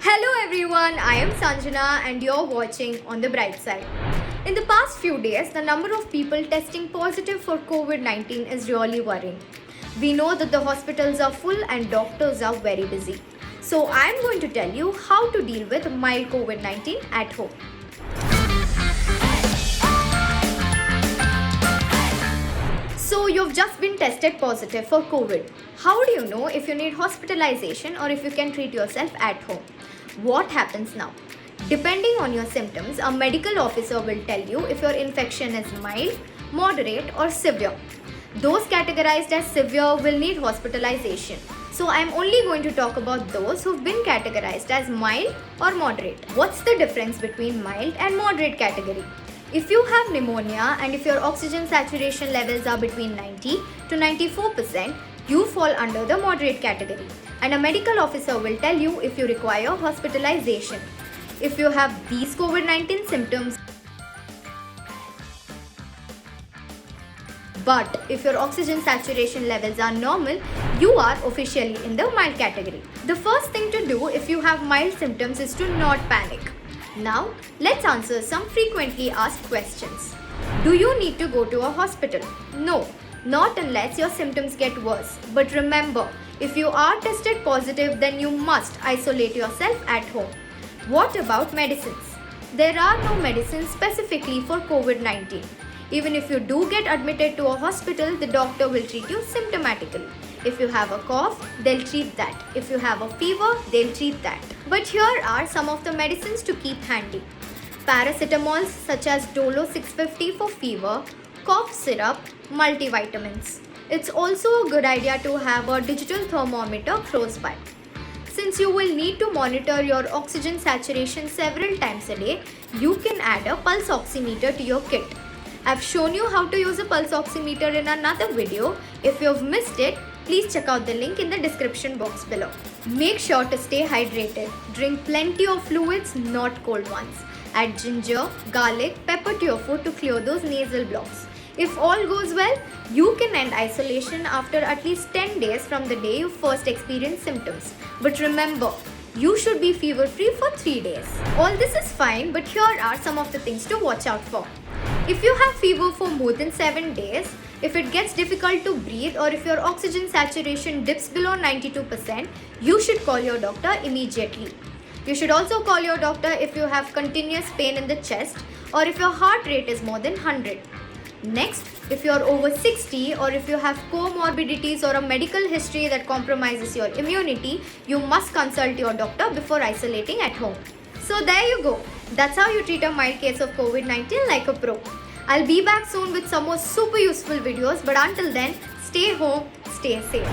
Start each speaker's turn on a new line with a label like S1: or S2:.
S1: Hello everyone, I am Sanjana and you're watching On the Bright Side. In the past few days, the number of people testing positive for COVID-19 is really worrying. We know that the hospitals are full and doctors are very busy. So I'm going to tell you how to deal with mild COVID-19 at home. So you've just been tested positive for COVID. How do you know if you need hospitalization or if you can treat yourself at home? What happens now? Depending on your symptoms, a medical officer will tell you if your infection is mild, moderate or severe. Those categorized as severe will need hospitalization. So I'm only going to talk about those who've been categorized as mild or moderate. What's the difference between mild and moderate category? If you have pneumonia and if your oxygen saturation levels are between 90 to 94%, you fall under the moderate category and a medical officer will tell you if you require hospitalization. If you have these COVID-19 symptoms, but if your oxygen saturation levels are normal, you are officially in the mild category. The first thing to do if you have mild symptoms is to not panic. Now, let's answer some frequently asked questions. Do you need to go to a hospital? No, not unless your symptoms get worse. But remember, if you are tested positive, then you must isolate yourself at home. What about medicines? There are no medicines specifically for COVID-19. Even if you do get admitted to a hospital, the doctor will treat you symptomatically. If you have a cough, they'll treat that. If you have a fever, they'll treat that. But here are some of the medicines to keep handy. Paracetamols such as Dolo 650 for fever, cough syrup, multivitamins. It's also a good idea to have a digital thermometer close by. Since you will need to monitor your oxygen saturation several times a day, you can add a pulse oximeter to your kit. I've shown you how to use a pulse oximeter in another video. If you've missed it, please check out the link in the description box below. Make sure to stay hydrated. Drink plenty of fluids, not cold ones. Add ginger, garlic, pepper to your food to clear those nasal blocks. If all goes well, you can end isolation after at least 10 days from the day you first experience symptoms. But remember, you should be fever-free for 3 days. All this is fine, but here are some of the things to watch out for. If you have fever for more than 7 days, if it gets difficult to breathe or if your oxygen saturation dips below 92%, you should call your doctor immediately. You should also call your doctor if you have continuous pain in the chest or if your heart rate is more than 100. Next, if you are over 60 or if you have comorbidities or a medical history that compromises your immunity, you must consult your doctor before isolating at home. So there you go. That's how you treat a mild case of COVID-19 like a pro. I'll be back soon with some more super useful videos, but until then, stay home, stay safe.